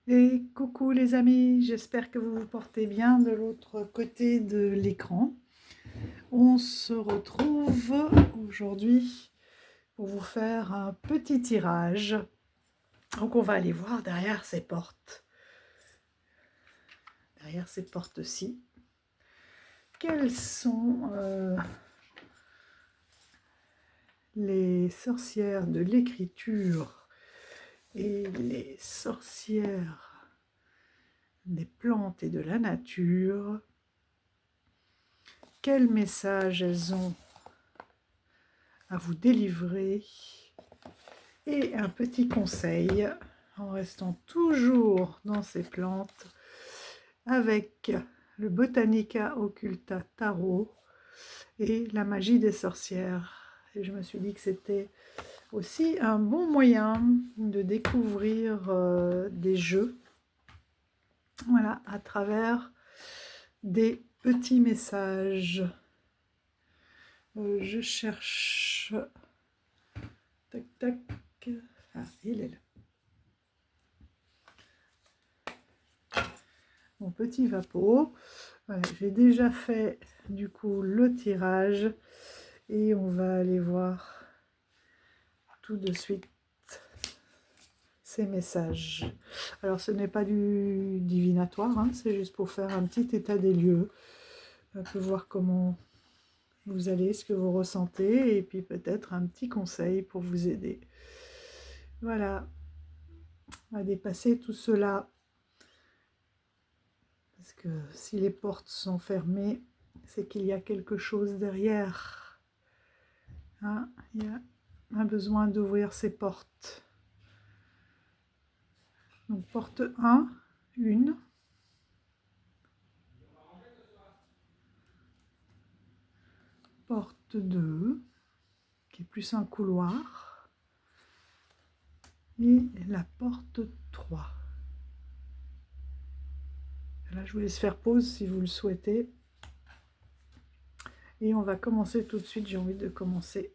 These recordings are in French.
Et coucou les amis, j'espère que vous vous portez bien de l'autre côté de l'écran. On se retrouve aujourd'hui pour vous faire un petit tirage. Donc on va aller voir derrière ces portes. Derrière ces portes-ci. Quelles sont les sorcières de l'écriture et les sorcières des plantes et de la nature? Quel message elles ont à vous délivrer? Et un petit conseil, en restant toujours dans ces plantes, avec le Botanica Occulta Tarot et la magie des sorcières. Et je me suis dit que c'était aussi un bon moyen de découvrir des jeux, voilà, à travers des petits messages. Je cherche... Tac, tac. Ah, il est là. Mon petit vapeau. Voilà, j'ai déjà fait du coup le tirage et on va aller voir tout de suite ces messages. Alors ce n'est pas du divinatoire, hein, c'est juste pour faire un petit état des lieux, un peu voir comment vous allez, ce que vous ressentez et puis peut-être un petit conseil pour vous aider. Voilà, on va dépasser tout cela. Parce que si les portes sont fermées, c'est qu'il y a quelque chose derrière. Hein, il y a un besoin d'ouvrir ces portes. Donc porte 1, une. Porte 2, qui est plus un couloir. Et la porte 3. Là, je vous laisse faire pause si vous le souhaitez. Et on va commencer tout de suite. J'ai envie de commencer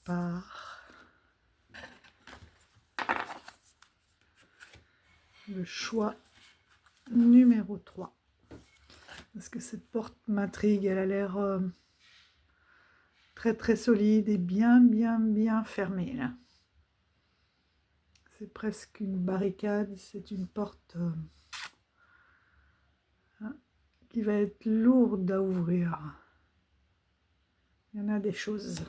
par le choix numéro 3. Parce que cette porte m'intrigue. Elle a l'air très très solide et bien fermée. Là. C'est presque une barricade. C'est une porte qui va être lourde à ouvrir. Il y en a des choses.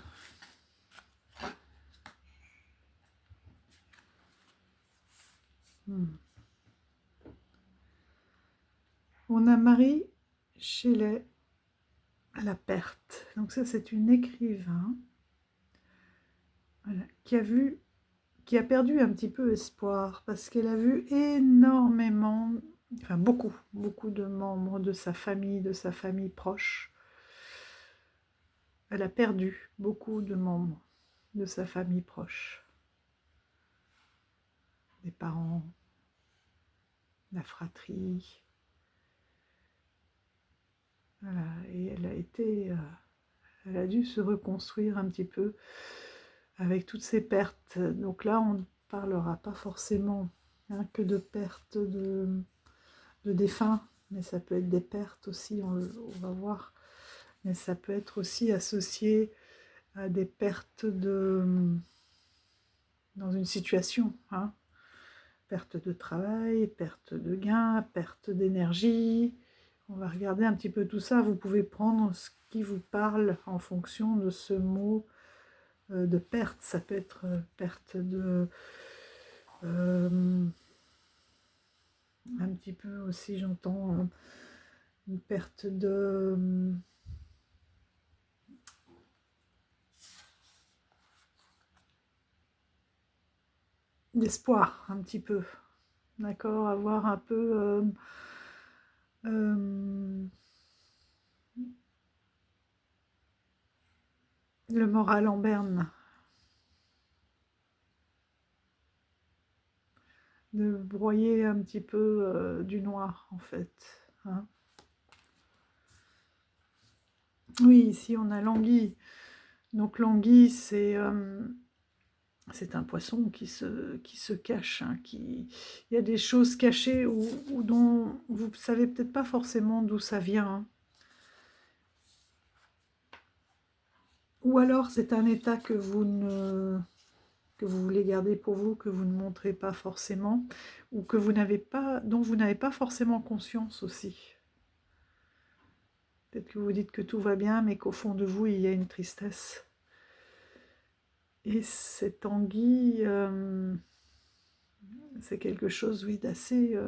On a Marie Shelley, La Perte. Donc ça, c'est une écrivain voilà, qui a perdu un petit peu espoir parce qu'elle a vu énormément, enfin beaucoup de membres de sa famille proche. Elle a perdu beaucoup de membres de sa famille proche. Des parents, la fratrie. Voilà, et elle a dû se reconstruire un petit peu avec toutes ces pertes. Donc là, on ne parlera pas forcément que de pertes de défunts, mais ça peut être des pertes aussi, on va voir. Mais ça peut être aussi associé à des pertes dans une situation. Hein. Perte de travail, perte de gain, perte d'énergie. On va regarder un petit peu tout ça. Vous pouvez prendre ce qui vous parle en fonction de ce mot de perte. Ça peut être perte de... un petit peu aussi, j'entends une perte de... d'espoir, un petit peu. D'accord, avoir un peu... le moral en berne. De broyer un petit peu du noir, en fait. Hein. Oui, ici on a l'anguille. Donc l'anguille, c'est C'est un poisson qui se cache, hein, il y a des choses cachées ou dont vous ne savez peut-être pas forcément d'où ça vient, hein. Ou alors c'est un état que vous voulez garder pour vous, que vous ne montrez pas forcément, ou que dont vous n'avez pas forcément conscience aussi. Peut-être que vous dites que tout va bien, mais qu'au fond de vous, il y a une tristesse. Et cette anguille, c'est quelque chose, oui, d'assez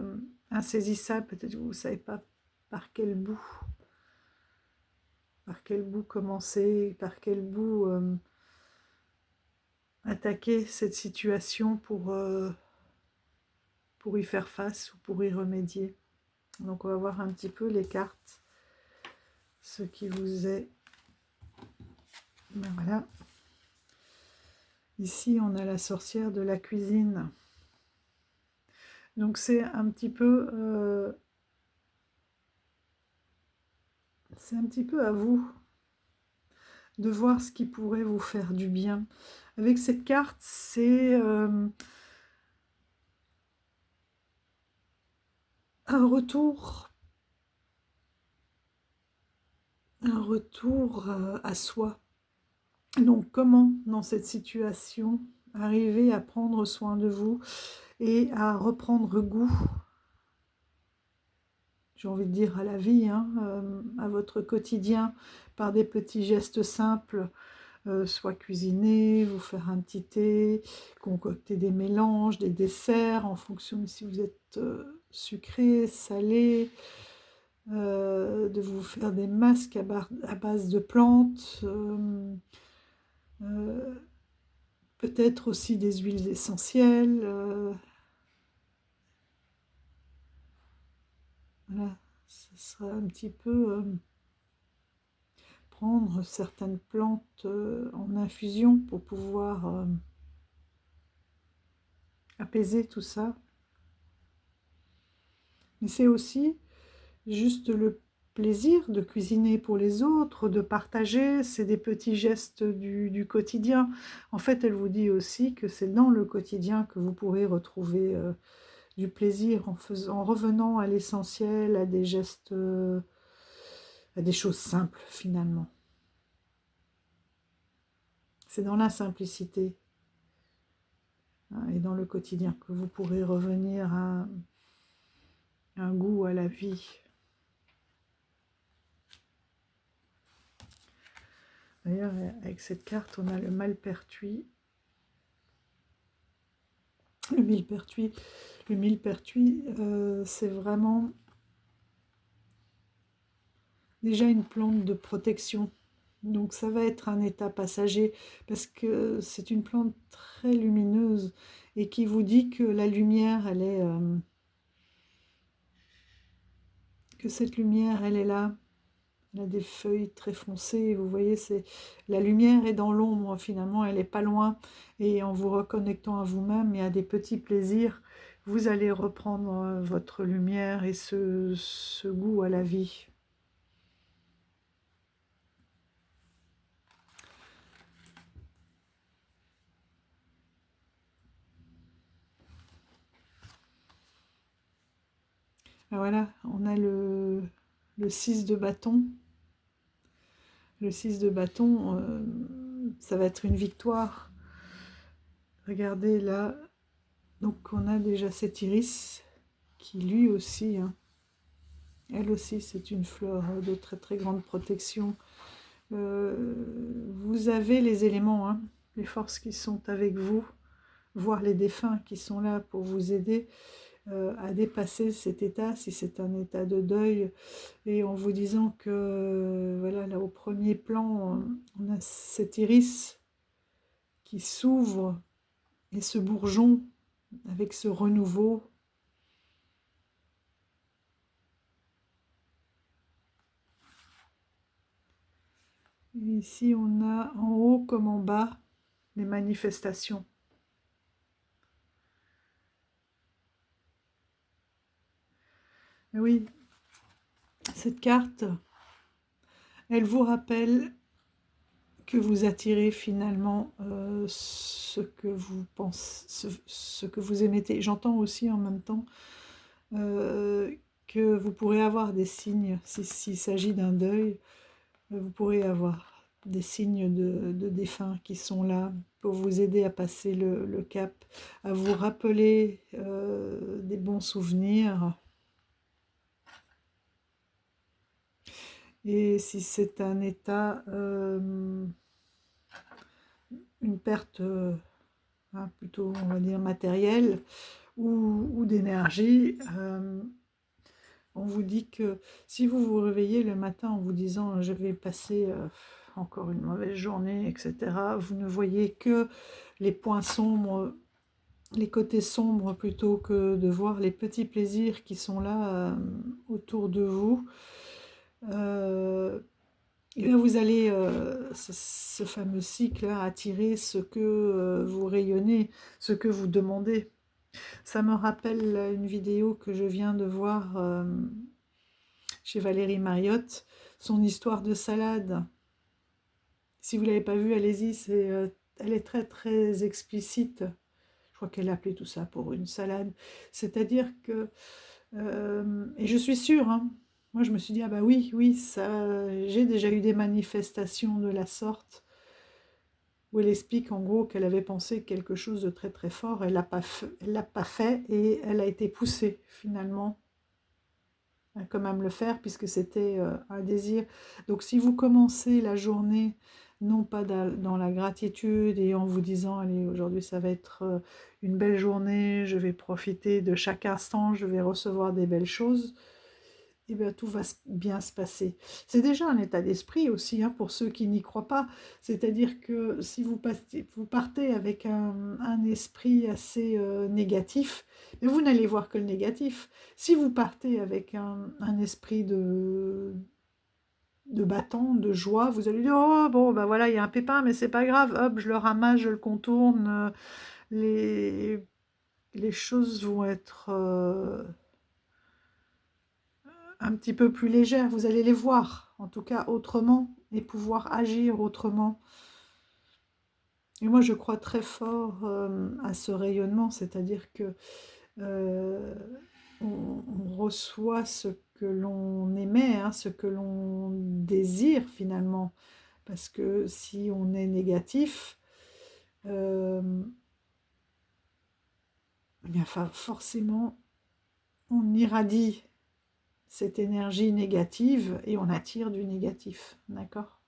insaisissable. Peut-être que vous ne savez pas par quel bout commencer, par quel bout attaquer cette situation pour y faire face ou pour y remédier. Donc on va voir un petit peu les cartes, ce qui vous est. Ben voilà. Ici on a la sorcière de la cuisine. Donc c'est un petit peu à vous de voir ce qui pourrait vous faire du bien. Avec cette carte, c'est un retour à soi. Donc comment, dans cette situation, arriver à prendre soin de vous et à reprendre goût, j'ai envie de dire, à la vie, hein, à votre quotidien, par des petits gestes simples, soit cuisiner, vous faire un petit thé, concocter des mélanges, des desserts, en fonction de si vous êtes sucré, salé, de vous faire des masques à base de plantes, peut-être aussi des huiles essentielles. Voilà, ce sera un petit peu prendre certaines plantes en infusion pour pouvoir apaiser tout ça. Mais c'est aussi juste le plaisir de cuisiner pour les autres, de partager, c'est des petits gestes du quotidien. En fait, elle vous dit aussi que c'est dans le quotidien que vous pourrez retrouver du plaisir en revenant à l'essentiel, à des gestes, à des choses simples finalement. C'est dans la simplicité hein, et dans le quotidien que vous pourrez revenir à un goût à la vie. D'ailleurs, avec cette carte, on a le Millepertuis. Le millepertuis, c'est vraiment déjà une plante de protection. Donc ça va être un état passager parce que c'est une plante très lumineuse et qui vous dit que la lumière, que cette lumière, elle est là. Elle a des feuilles très foncées, vous voyez, la lumière est dans l'ombre finalement, elle n'est pas loin. Et en vous reconnectant à vous-même et à des petits plaisirs, vous allez reprendre votre lumière et ce goût à la vie. Ah, voilà, on a le 6 de bâton. Le 6 de bâton, ça va être une victoire. Regardez là, donc on a déjà cet iris qui lui aussi, hein, elle aussi c'est une fleur de très très grande protection. Vous avez les éléments, hein, les forces qui sont avec vous, voire les défunts qui sont là pour vous aider à dépasser cet état, si c'est un état de deuil, et en vous disant que, voilà, là au premier plan, on a cet iris qui s'ouvre, et ce bourgeon avec ce renouveau. Et ici, on a en haut comme en bas les manifestations. Et oui, cette carte, elle vous rappelle que vous attirez finalement ce que vous pensez, ce que vous émettez. J'entends aussi en même temps que vous pourrez avoir des signes, s'il s'agit d'un deuil, vous pourrez avoir des signes de défunts qui sont là pour vous aider à passer le cap, à vous rappeler des bons souvenirs. Et si c'est un état, une perte plutôt, on va dire, matérielle ou d'énergie, on vous dit que si vous vous réveillez le matin en vous disant « je vais passer encore une mauvaise journée », etc., vous ne voyez que les points sombres, les côtés sombres, plutôt que de voir les petits plaisirs qui sont là autour de vous. Et bien vous allez, ce fameux cycle, attirer ce que vous rayonnez, ce que vous demandez. Ça me rappelle une vidéo que je viens de voir chez Valérie Mariotte, son histoire de salade. Si vous ne l'avez pas vue, allez-y, elle est très très explicite. Je crois qu'elle appelait tout ça pour une salade. C'est-à-dire que, et je suis sûre, hein, moi je me suis dit, ah bah oui, j'ai déjà eu des manifestations de la sorte, où elle explique en gros qu'elle avait pensé quelque chose de très très fort, elle l'a pas fait et elle a été poussée finalement à quand même le faire, puisque c'était un désir. Donc si vous commencez la journée non pas dans la gratitude et en vous disant allez, aujourd'hui ça va être une belle journée, je vais profiter de chaque instant, je vais recevoir des belles choses, et bien tout va bien se passer. C'est déjà un état d'esprit aussi, hein, pour ceux qui n'y croient pas. C'est-à-dire que si vous partez avec un esprit assez négatif, mais vous n'allez voir que le négatif. Si vous partez avec un esprit de bâton, de joie, vous allez dire « Oh, bon, ben voilà, il y a un pépin, mais c'est pas grave, hop, je le ramasse, je le contourne. Les choses vont être un petit peu plus légères, vous allez les voir, en tout cas autrement, et pouvoir agir autrement. » Et moi, je crois très fort à ce rayonnement, c'est-à-dire que on reçoit ce que l'on émet, hein, ce que l'on désire finalement. Parce que si on est négatif, bien, forcément, on irradie cette énergie négative et on attire du négatif, d'accord?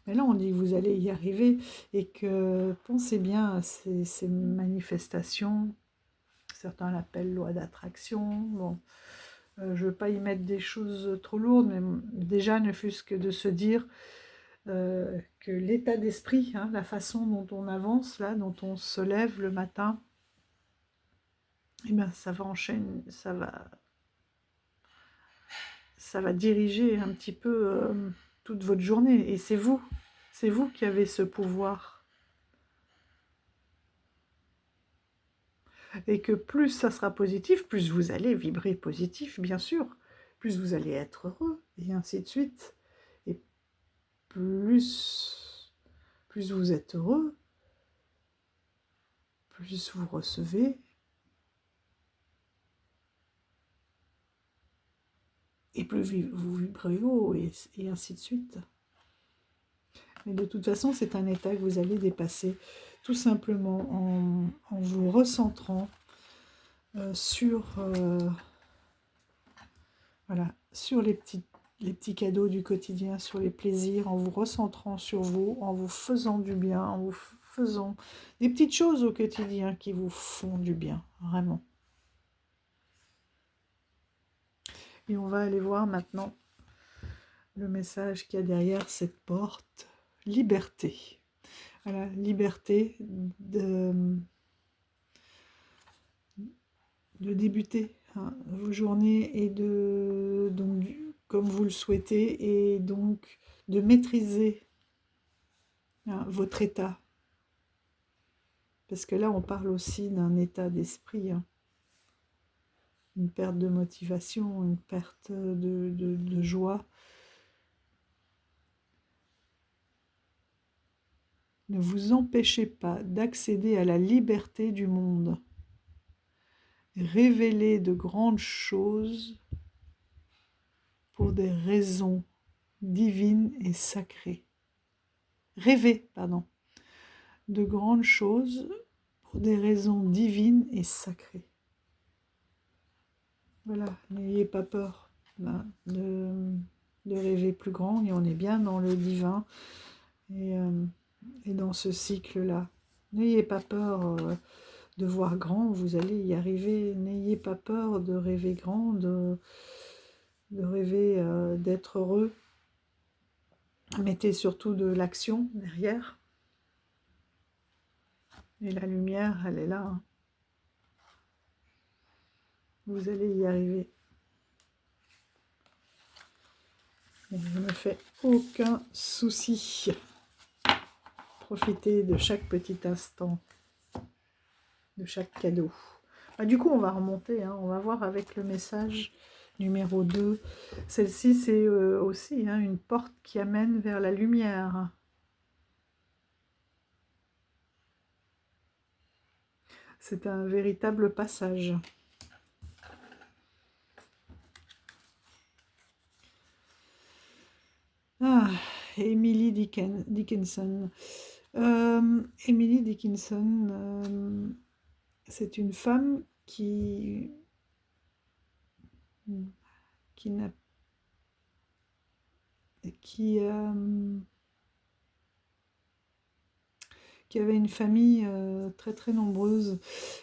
Mais là, on dit que vous allez y arriver et que pensez bien à ces manifestations. Certains l'appellent loi d'attraction. Bon, je ne veux pas y mettre des choses trop lourdes, mais déjà, ne fût-ce que de se dire que l'état d'esprit, hein, la façon dont on avance, là, dont on se lève le matin, eh bien, ça va enchaîner, ça va diriger un petit peu toute votre journée. Et c'est vous qui avez ce pouvoir. Et que plus ça sera positif, plus vous allez vibrer positif, bien sûr, plus vous allez être heureux, et ainsi de suite. Et plus vous êtes heureux, plus vous recevez, et plus vous vibrez haut, et ainsi de suite. Mais de toute façon, c'est un état que vous allez dépasser, tout simplement en vous recentrant sur, voilà, sur les petits cadeaux du quotidien, sur les plaisirs, en vous recentrant sur vous, en vous faisant du bien, en vous faisant des petites choses au quotidien qui vous font du bien, vraiment. Et on va aller voir maintenant le message qu'il y a derrière cette porte. Liberté. Voilà, liberté de débuter vos journées et donc, comme vous le souhaitez, et donc de maîtriser votre état. Parce que là, on parle aussi d'un état d'esprit, une perte de motivation, une perte de joie. ne vous empêchez pas d'accéder à la liberté du monde. Révélez de grandes choses pour des raisons divines et sacrées. Rêvez, pardon, de grandes choses pour des raisons divines et sacrées. Voilà, n'ayez pas peur de rêver plus grand, et on est bien dans le divin et dans ce cycle-là. N'ayez pas peur de voir grand, vous allez y arriver. N'ayez pas peur de rêver grand, de rêver d'être heureux. Mettez surtout de l'action derrière. Et la lumière, elle est là. Hein. Vous allez y arriver. Et je ne me fais aucun souci. Profitez de chaque petit instant, de chaque cadeau. Du coup, on va remonter, hein, on va voir avec le message numéro 2. Celle-ci, c'est aussi une porte qui amène vers la lumière. C'est un véritable passage. Ah, Emily Dickinson. Emily Dickinson, c'est une femme qui n'a qui avait une famille très très nombreuse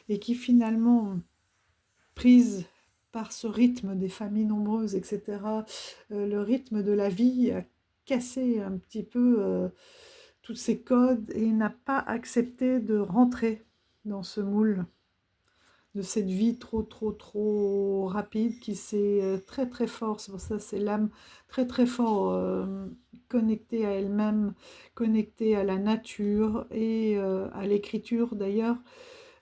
et qui finalement, prise par ce rythme des familles nombreuses, etc., le rythme de la vie a cassé un petit peu tous ces codes et n'a pas accepté de rentrer dans ce moule de cette vie trop rapide qui s'est très très fort, c'est pour ça c'est l'âme très très fort connectée à elle-même, connectée à la nature et à l'écriture d'ailleurs.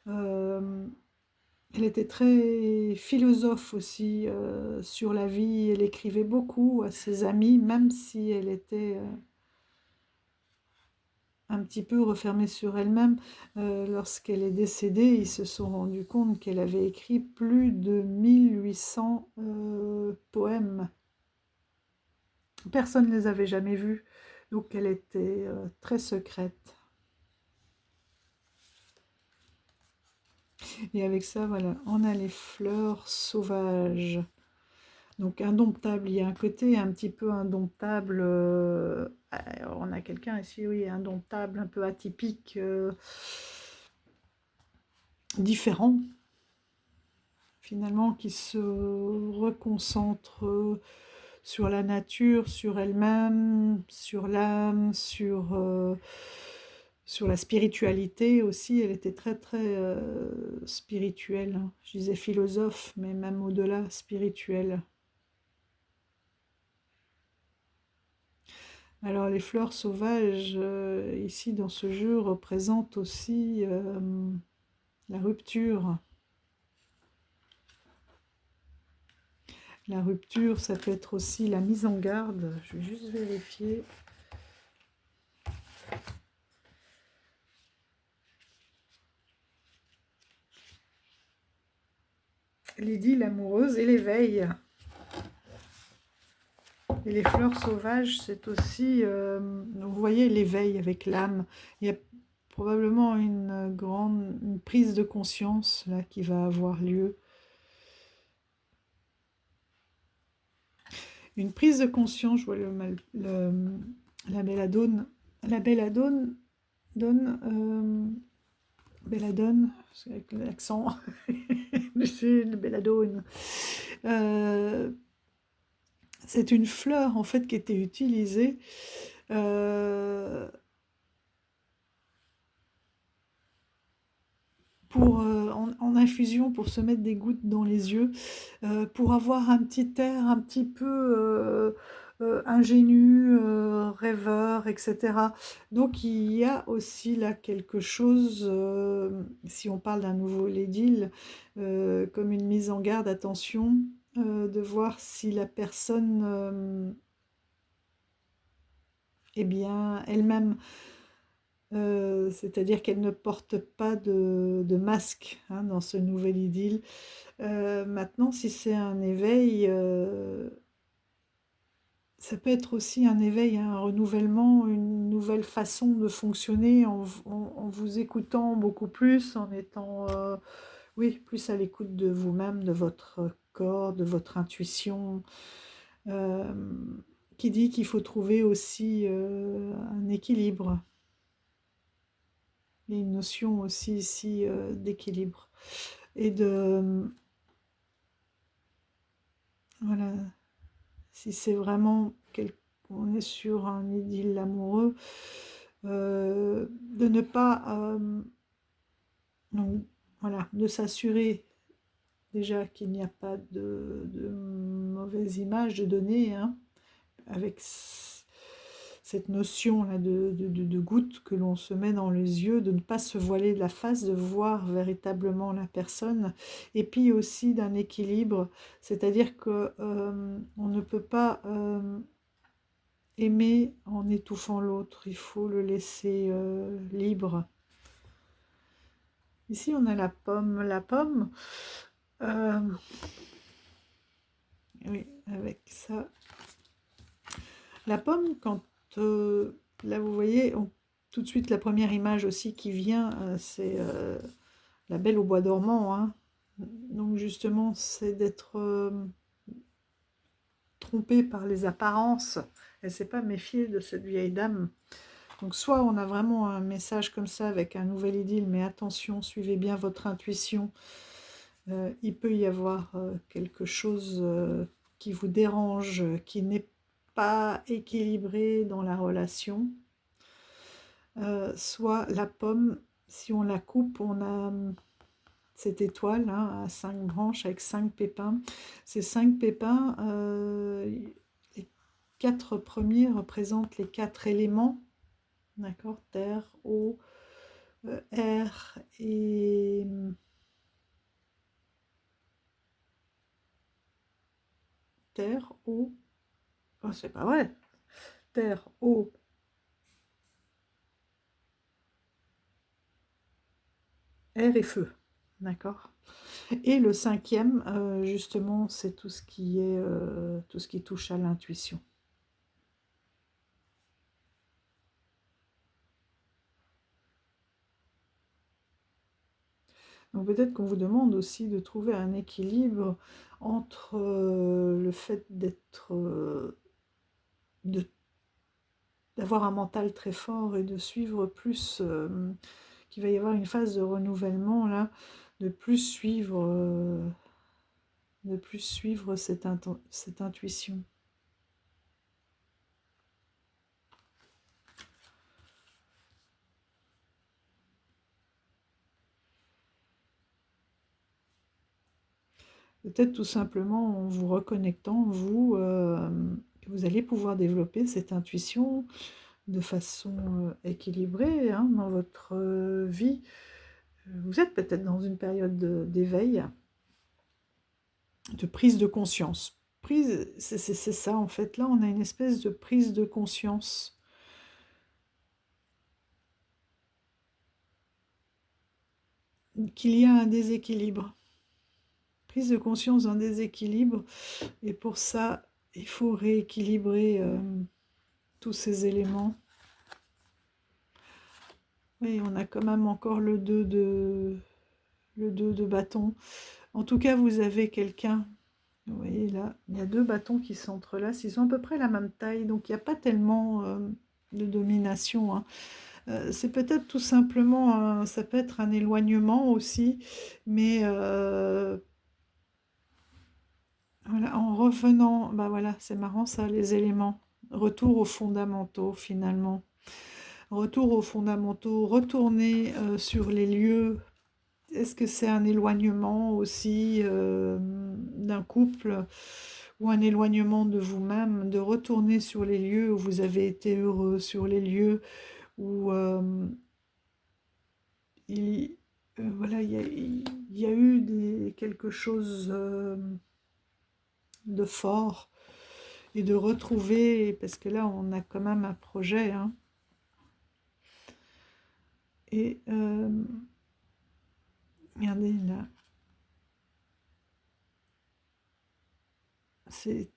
Elle était très philosophe aussi sur la vie, elle écrivait beaucoup à ses amis, même si elle était un petit peu refermée sur elle-même. Lorsqu'elle est décédée, ils se sont rendus compte qu'elle avait écrit plus de 1800 poèmes. Personne ne les avait jamais vus, donc elle était très secrète. Et avec ça, voilà, on a les fleurs sauvages. Donc indomptable, il y a un côté un petit peu indomptable. On a quelqu'un ici, oui, indomptable, un peu atypique, différent, finalement, qui se reconcentre sur la nature, sur elle-même, sur l'âme, sur la spiritualité aussi. Elle était très très spirituelle. Hein. Je disais philosophe, mais même au-delà, spirituelle. Alors les fleurs sauvages, ici dans ce jeu, représentent aussi la rupture. La rupture, ça peut être aussi la mise en garde. Je vais juste vérifier. Lydie, l'amoureuse et l'éveil. Et les fleurs sauvages, c'est aussi, vous voyez, l'éveil avec l'âme. Il y a probablement une prise de conscience là qui va avoir lieu. Une prise de conscience, je vois la belladone. La belladone belladone, avec l'accent, le belladone. C'est une fleur en fait qui était utilisée en infusion pour se mettre des gouttes dans les yeux, pour avoir un petit air un petit peu ingénu, rêveur, etc. Donc il y a aussi là quelque chose, si on parle d'un nouveau Lédil, comme une mise en garde, attention, de voir si la personne, eh bien, elle-même c'est-à-dire qu'elle ne porte pas de masque hein, dans ce nouvel idylle. Maintenant, si c'est un éveil, ça peut être aussi un éveil, un renouvellement, une nouvelle façon de fonctionner en vous écoutant beaucoup plus, en étant oui, plus à l'écoute de vous-même, de votre corps, de votre intuition, euh, qui dit qu'il faut trouver aussi un équilibre. Il y a une notion aussi ici d'équilibre et de voilà, si c'est vraiment on est sur un idylle amoureux, de ne pas donc, voilà, de s'assurer déjà qu'il n'y a pas de mauvaise image de donner, hein, avec cette notion-là de goutte que l'on se met dans les yeux, de ne pas se voiler de la face, de voir véritablement la personne, et puis aussi d'un équilibre, c'est-à-dire que on ne peut pas aimer en étouffant l'autre, il faut le laisser libre. Ici, on a la pomme. La pomme, oui, avec ça. La pomme, quand là, vous voyez, tout de suite, la première image aussi qui vient, c'est la Belle au bois dormant. Hein. Donc, justement, c'est d'être trompé par les apparences. Elle ne s'est pas méfiée de cette vieille dame. Donc, soit on a vraiment un message comme ça avec un nouvel idylle, mais attention, suivez bien votre intuition. Il peut y avoir quelque chose qui vous dérange, qui n'est pas équilibré dans la relation. Soit la pomme, si on la coupe, on a cette étoile hein, à 5 branches avec 5 pépins. Ces 5 pépins, les 4 premiers représentent les 4 éléments, d'accord, terre, eau, air et terre, eau, oh, c'est pas vrai, terre, eau, air et feu, d'accord. Et le 5e, justement, c'est tout ce qui est tout ce qui touche à l'intuition. Donc peut-être qu'on vous demande aussi de trouver un équilibre entre le fait d'avoir un mental très fort et de suivre plus, qu'il va y avoir une phase de renouvellement là, de plus suivre cette intuition. Peut-être tout simplement en vous reconnectant, vous, vous allez pouvoir développer cette intuition de façon équilibrée hein, dans votre vie. Vous êtes peut-être dans une période d'éveil, de prise de conscience. C'est ça en fait, là on a une espèce de prise de conscience. Qu'il y a un déséquilibre. Prise de conscience d'un déséquilibre. Et pour ça, il faut rééquilibrer tous ces éléments. Oui, on a quand même encore le 2 de bâton. En tout cas, vous avez quelqu'un. Vous voyez là, il y a 2 bâtons qui s'entrelacent. Ils ont à peu près la même taille, donc il n'y a pas tellement de domination. Hein. C'est peut-être tout simplement, ça peut être un éloignement aussi, mais voilà, en revenant, bah voilà, c'est marrant ça, les éléments. Retour aux fondamentaux finalement. Retour aux fondamentaux, retourner sur les lieux. Est-ce que c'est un éloignement aussi d'un couple ou un éloignement de vous-même, de retourner sur les lieux où vous avez été heureux, sur les lieux où voilà, il y a eu quelque chose de fort et de retrouver, parce que là on a quand même un projet, hein, Et regardez là, c'est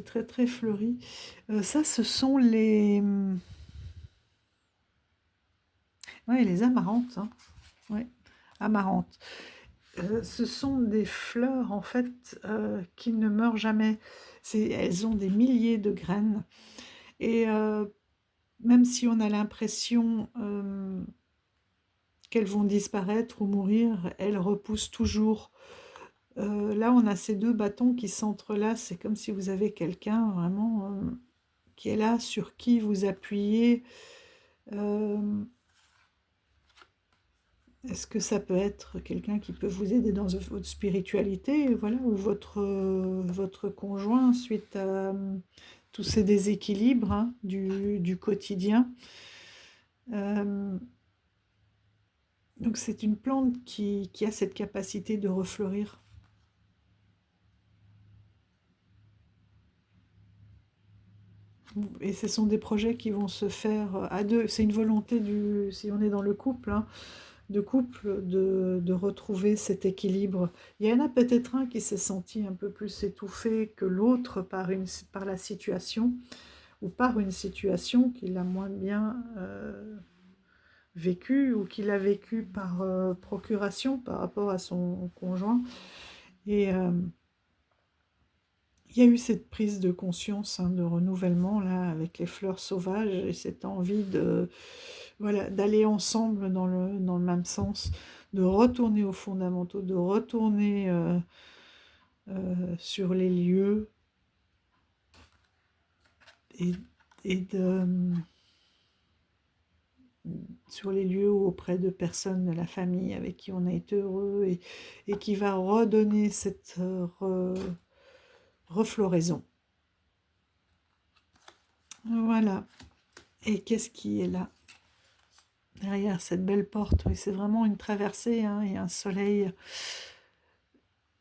très très fleuri. Ça, ce sont ouais, les amarantes, hein. Ouais, amarantes. Ce sont des fleurs en fait qui ne meurent jamais. Elles ont des milliers de graines et même si on a l'impression qu'elles vont disparaître ou mourir, elles repoussent toujours. Là, on a ces deux bâtons qui s'entrelacent. C'est comme si vous avez quelqu'un vraiment qui est là, sur qui vous appuyez. Est-ce que ça peut être quelqu'un qui peut vous aider dans votre spiritualité, voilà, ou votre conjoint suite à tous ces déséquilibres hein, du quotidien. Donc c'est une plante qui a cette capacité de refleurir. Et ce sont des projets qui vont se faire à deux. C'est une volonté si on est dans le couple, hein, de retrouver cet équilibre. Il y en a peut-être un qui s'est senti un peu plus étouffé que l'autre par la situation, ou par une situation qu'il a moins bien vécue, ou qu'il a vécue par procuration par rapport à son conjoint. Et il y a eu cette prise de conscience, hein, de renouvellement, là, avec les fleurs sauvages, et cette envie voilà, d'aller ensemble dans le même sens, de retourner aux fondamentaux, de retourner sur les lieux, et, sur les lieux auprès de personnes de la famille avec qui on a été heureux, et qui va redonner cette refloraison. Voilà. Et qu'est-ce qui est là derrière cette belle porte? Oui, c'est vraiment une traversée, hein, et un soleil.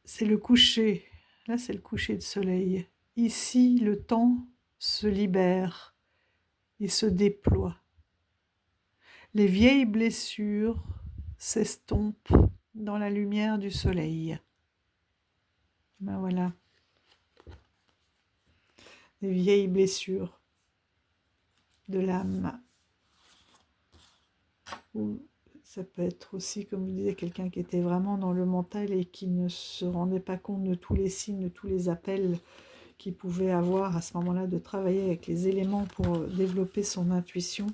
C'est le coucher. Là, c'est le coucher de soleil. Ici, le temps se libère et se déploie. Les vieilles blessures s'estompent dans la lumière du soleil. Ben voilà. Les vieilles blessures de l'âme. Ou ça peut être aussi, comme je disais, quelqu'un qui était vraiment dans le mental et qui ne se rendait pas compte de tous les signes, de tous les appels qu'il pouvait avoir à ce moment-là, de travailler avec les éléments pour développer son intuition.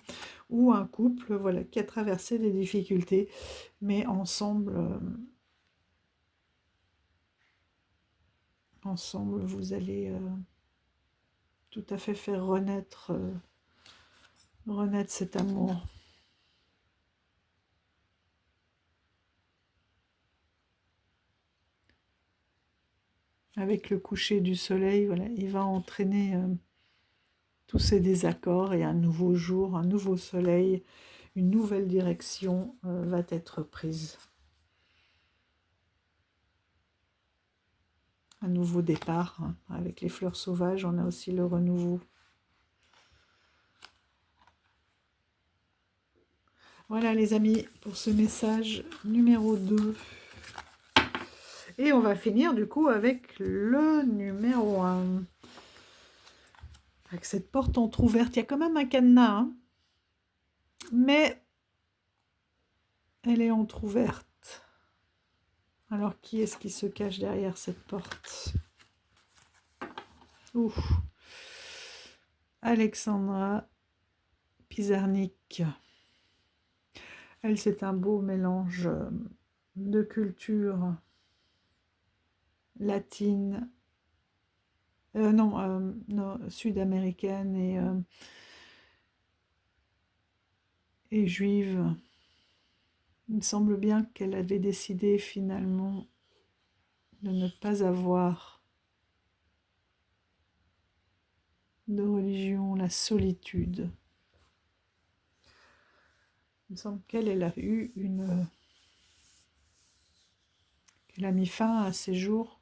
Ou un couple, voilà, qui a traversé des difficultés, mais ensemble, vous allez tout à fait faire renaître cet amour. Avec le coucher du soleil, voilà, il va entraîner tous ces désaccords, et un nouveau jour, un nouveau soleil, une nouvelle direction va être prise. Un nouveau départ, hein. Avec les fleurs sauvages, on a aussi le renouveau. Voilà les amis, pour ce message numéro 2. Et on va finir du coup avec le numéro 1. Avec cette porte entrouverte, il y a quand même un cadenas, hein, mais elle est entrouverte. Alors qui est-ce qui se cache derrière cette porte? Ouf. Alexandra Pizarnik. Elle, c'est un beau mélange de culture latine, non, sud-américaine et juive. Il me semble bien qu'elle avait décidé finalement de ne pas avoir de religion, la solitude. Il me semble qu'elle a eu qu'elle a mis fin à ses jours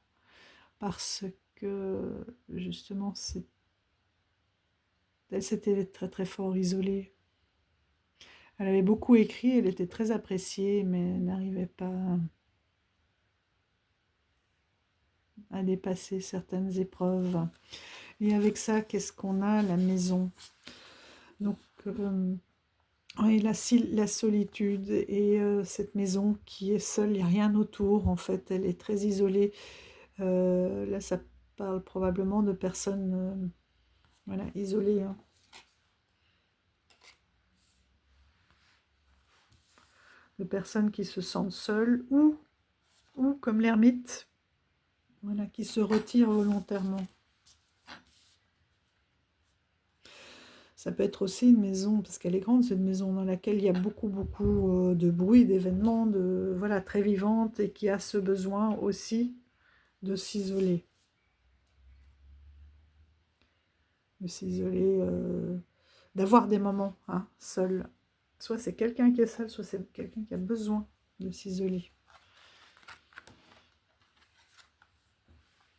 parce que justement elle s'était très très fort isolée. Elle avait beaucoup écrit, elle était très appréciée, mais n'arrivait pas à dépasser certaines épreuves. Et avec ça, qu'est-ce qu'on a? La maison. Donc, et la solitude et cette maison qui est seule, il n'y a rien autour, en fait, elle est très isolée. Là, ça parle probablement de personnes voilà, isolées, hein. De personnes qui se sentent seules ou comme l'ermite, voilà, qui se retire volontairement. Ça peut être aussi une maison, parce qu'elle est grande, c'est une maison dans laquelle il y a beaucoup de bruit, d'événements, voilà, très vivante, et qui a ce besoin aussi de s'isoler. De s'isoler, d'avoir des moments hein, seul. Soit c'est quelqu'un qui est seul, soit c'est quelqu'un qui a besoin de s'isoler.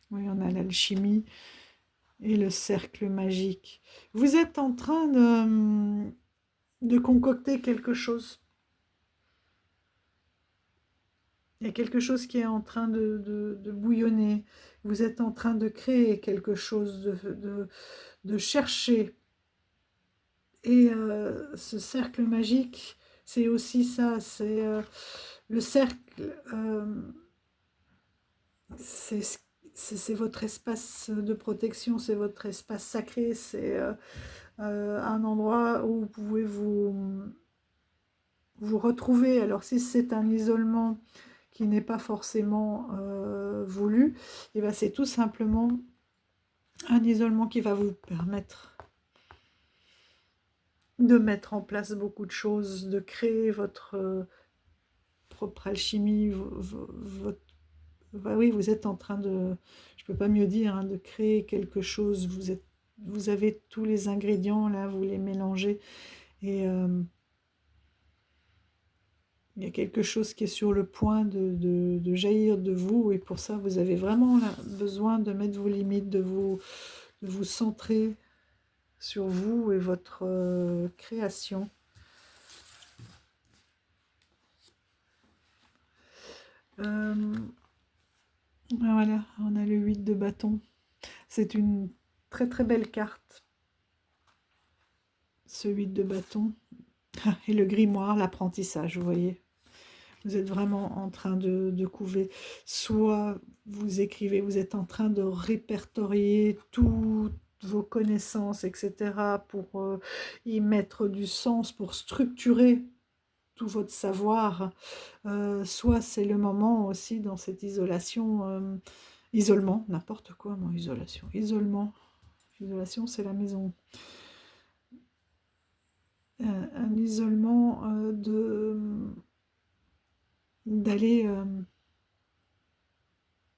Oui, on a l'alchimie et le cercle magique. Vous êtes en train de concocter quelque chose. Il y a quelque chose qui est en train de bouillonner. Vous êtes en train de créer quelque chose, de chercher. Et ce cercle magique, c'est aussi ça. C'est le cercle, c'est votre espace de protection, c'est votre espace sacré, c'est un endroit où vous pouvez vous retrouver. Alors si c'est un isolement qui n'est pas forcément voulu, et ben c'est tout simplement un isolement qui va vous permettre de mettre en place beaucoup de choses, de créer votre propre alchimie, votre... Bah oui, vous êtes en train de, je peux pas mieux dire, hein, de créer quelque chose. Vous avez tous les ingrédients là, vous les mélangez et il y a quelque chose qui est sur le point de jaillir de vous, et pour ça, vous avez vraiment là, besoin de mettre vos limites, de vous centrer sur vous et votre création. Voilà, on a le 8 de bâton. C'est une très très belle carte, ce 8 de bâton. Et le grimoire, l'apprentissage, vous voyez. Vous êtes vraiment en train de couver. Soit vous écrivez, vous êtes en train de répertorier toutes vos connaissances, etc. pour y mettre du sens, pour structurer tout votre savoir. Soit c'est le moment aussi dans cette isolation, isolement, n'importe quoi, moi, isolation. Isolation, c'est la maison. Un isolement d'aller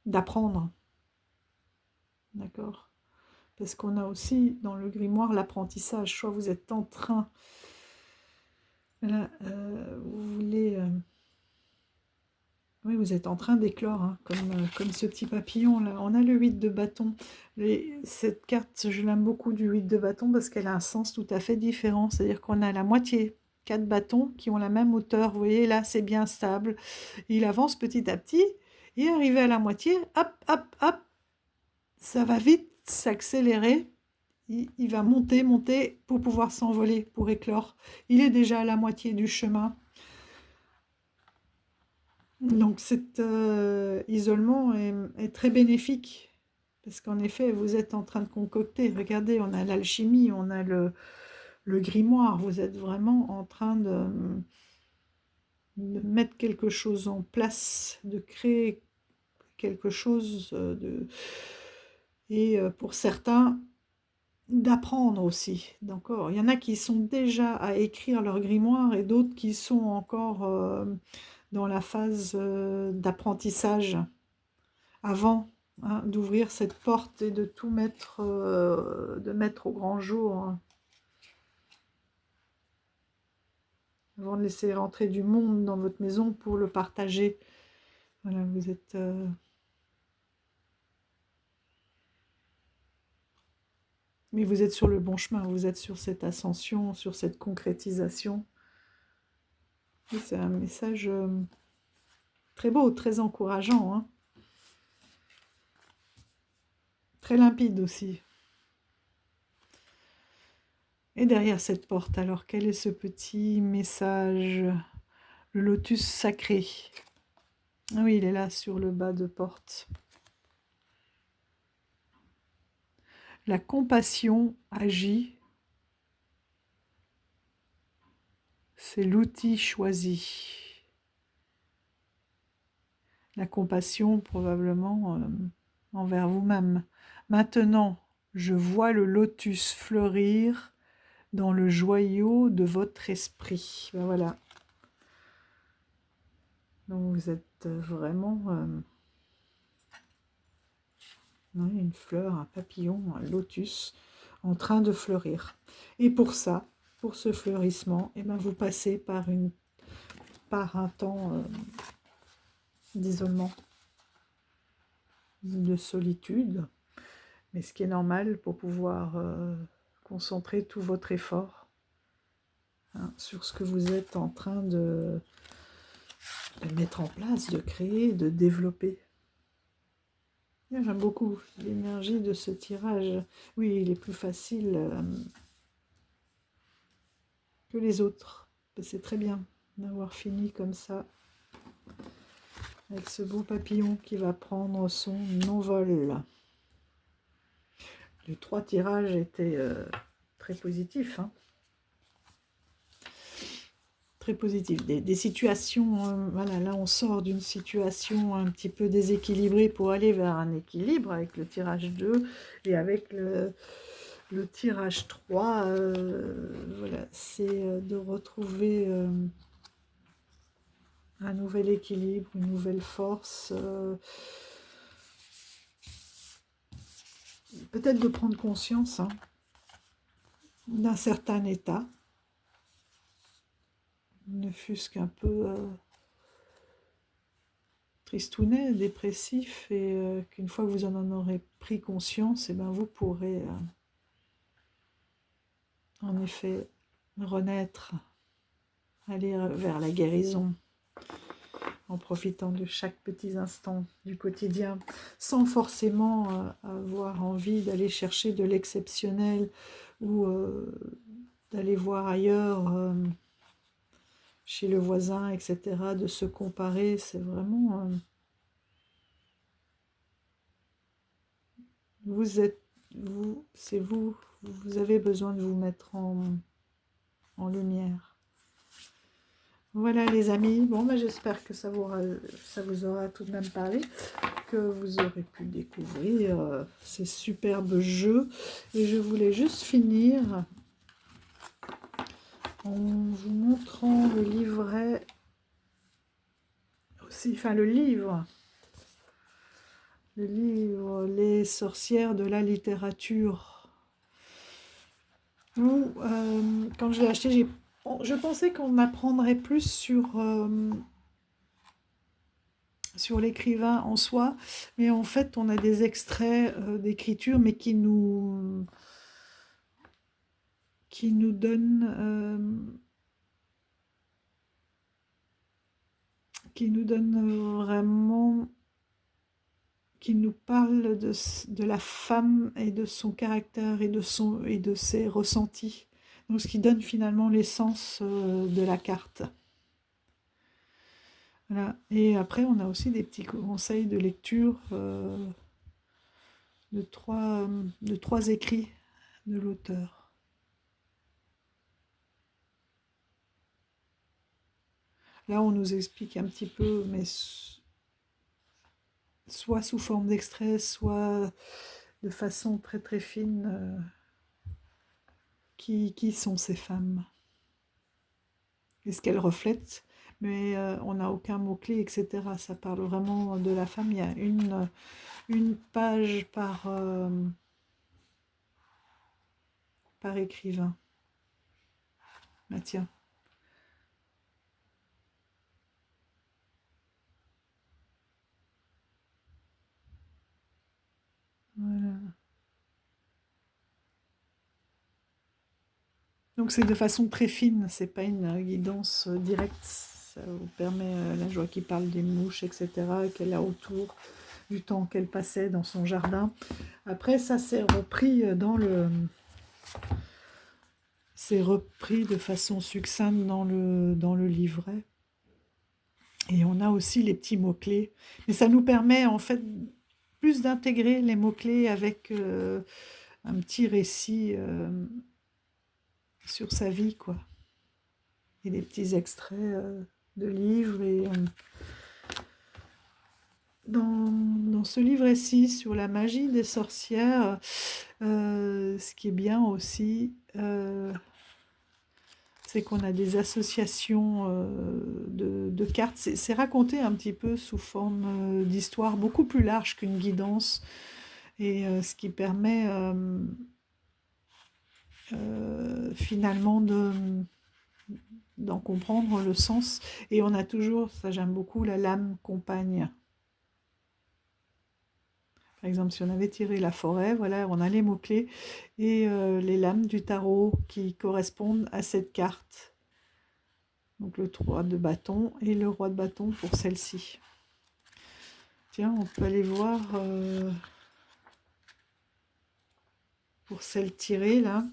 d'apprendre, d'accord, parce qu'on a aussi dans le grimoire l'apprentissage. Soit vous êtes en train, là, vous voulez, oui, vous êtes en train d'éclore, hein, comme ce petit papillon là. On a le 8 de bâton. Cette carte, je l'aime beaucoup du 8 de bâton parce qu'elle a un sens tout à fait différent. C'est-à-dire qu'on a la moitié 4 bâtons qui ont la même hauteur. Vous voyez, là, c'est bien stable. Il avance petit à petit. Et arrivé à la moitié, hop, hop, hop, ça va vite s'accélérer. Il va monter, monter pour pouvoir s'envoler, pour éclore. Il est déjà à la moitié du chemin. Donc cet isolement est très bénéfique, parce qu'en effet, vous êtes en train de concocter. Regardez, on a l'alchimie, on a le grimoire. Vous êtes vraiment en train de mettre quelque chose en place, de créer quelque chose et pour certains, d'apprendre aussi. D'accord. Il y en a qui sont déjà à écrire leur grimoire et d'autres qui sont encore dans la phase d'apprentissage avant hein, d'ouvrir cette porte et de tout mettre, de mettre au grand jour. Hein, avant de laisser rentrer du monde dans votre maison pour le partager. Voilà, vous êtes... mais vous êtes sur le bon chemin, vous êtes sur cette ascension, sur cette concrétisation. Et c'est un message très beau, très encourageant, hein. Très limpide aussi. Et derrière cette porte, alors, quel est ce petit message? Le lotus sacré. Ah oui, il est là sur le bas de porte. La compassion agit. C'est l'outil choisi. La compassion, probablement, envers vous-même. Maintenant, je vois le lotus fleurir dans le joyau de votre esprit. Ben voilà. Donc vous êtes vraiment une fleur, un papillon, un lotus en train de fleurir. Et pour ça, pour ce fleurissement, eh ben vous passez par un temps d'isolement, de solitude, mais ce qui est normal pour pouvoir concentrer tout votre effort sur ce que vous êtes en train de mettre en place, de créer, de développer. J'aime beaucoup l'énergie de ce tirage. Oui, il est plus facile que les autres. C'est très bien d'avoir fini comme ça, avec ce beau papillon qui va prendre son envol. Les 3 tirages étaient très positifs, hein. Très positifs. Des situations, voilà, là on sort d'une situation un petit peu déséquilibrée pour aller vers un équilibre avec le tirage 2 et avec le tirage 3, voilà, c'est de retrouver un nouvel équilibre, une nouvelle force, peut-être de prendre conscience d'un certain état, ne fût-ce qu'un peu tristounet, dépressif, et qu'une fois que vous en aurez pris conscience, et ben vous pourrez en effet renaître, aller vers la guérison, en profitant de chaque petit instant du quotidien, sans forcément avoir envie d'aller chercher de l'exceptionnel ou d'aller voir ailleurs, chez le voisin, etc., de se comparer. C'est vraiment... vous êtes... c'est vous. Vous avez besoin de vous mettre en lumière. Voilà les amis, bon ben, j'espère que ça vous aura tout de même parlé, que vous aurez pu découvrir ces superbes jeux. Et je voulais juste finir en vous montrant le livret aussi, enfin le livre Les sorcières de la littérature. Où, quand je l'ai acheté, je pensais qu'on apprendrait plus sur l'écrivain en soi, mais en fait on a des extraits d'écriture, mais qui nous donnent vraiment, qui nous parlent de la femme et de son caractère et de ses ressentis, donc ce qui donne finalement l'essence de la carte. Voilà. Et après, on a aussi des petits conseils de lecture de trois écrits de l'auteur. Là, on nous explique un petit peu, mais soit sous forme d'extrait, soit de façon très très fine, qui sont ces femmes et ce qu'elles reflètent. Mais on n'a aucun mot-clé, etc. Ça parle vraiment de la femme. Il y a une page par écrivain. Ah tiens. Voilà. Donc c'est de façon très fine, c'est pas une guidance directe, ça vous permet, la joie qui parle des mouches, etc., qu'elle a autour du temps qu'elle passait dans son jardin. Après, ça c'est repris c'est repris de façon succincte dans le livret. Et on a aussi les petits mots-clés. Mais ça nous permet en fait plus d'intégrer les mots-clés avec un petit récit sur sa vie, quoi. Et des petits extraits de livres. Et dans ce livret-ci sur la magie des sorcières, ce qui est bien aussi, c'est qu'on a des associations de cartes. C'est raconté un petit peu sous forme d'histoire, beaucoup plus large qu'une guidance, et ce qui permet finalement d'en comprendre le sens. Et on a toujours, ça j'aime beaucoup, la lame compagne. Par exemple, si on avait tiré la forêt, voilà, on a les mots-clés et les lames du tarot qui correspondent à cette carte. Donc le 3 de bâton et le roi de bâton pour celle-ci. Tiens, on peut aller voir pour celle tirée là,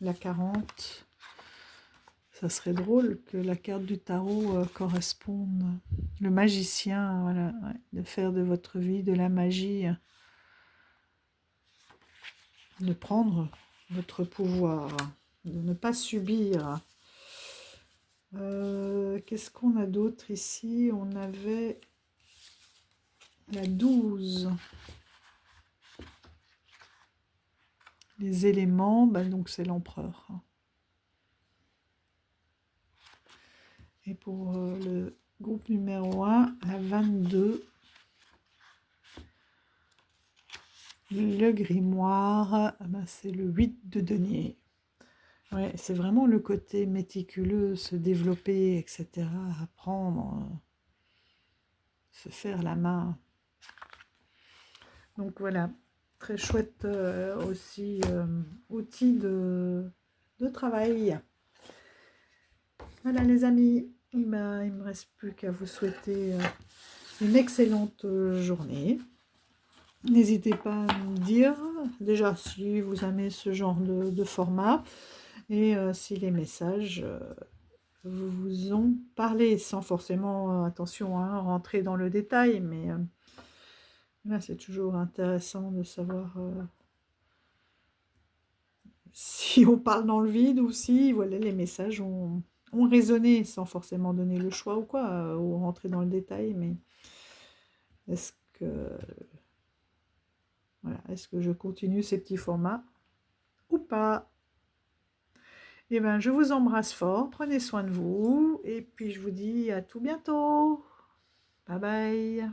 la 40. Ça serait drôle que la carte du tarot corresponde. Le magicien, voilà, ouais, de faire de votre vie de la magie, de prendre votre pouvoir, de ne pas subir. Qu'est-ce qu'on a d'autre ici? On avait la 12. Les éléments, ben donc c'est l'empereur. Et pour le groupe numéro 1, la 22, le grimoire, ben c'est le 8 de denier. Ouais, c'est vraiment le côté méticuleux, se développer, etc., apprendre, se faire la main. Donc voilà, très chouette aussi outil de travail. Voilà les amis, il ne me reste plus qu'à vous souhaiter une excellente journée. N'hésitez pas à me dire déjà si vous aimez ce genre de format et si les messages vous ont parlé, sans forcément, attention, hein, rentrer dans le détail, mais là c'est toujours intéressant de savoir si on parle dans le vide ou si voilà, les messages ont résonné sans forcément donner le choix ou quoi, ou rentrer dans le détail, mais est-ce que, voilà, est-ce que je continue ces petits formats ou pas? Eh bien, je vous embrasse fort, prenez soin de vous, et puis je vous dis à tout bientôt. Bye bye.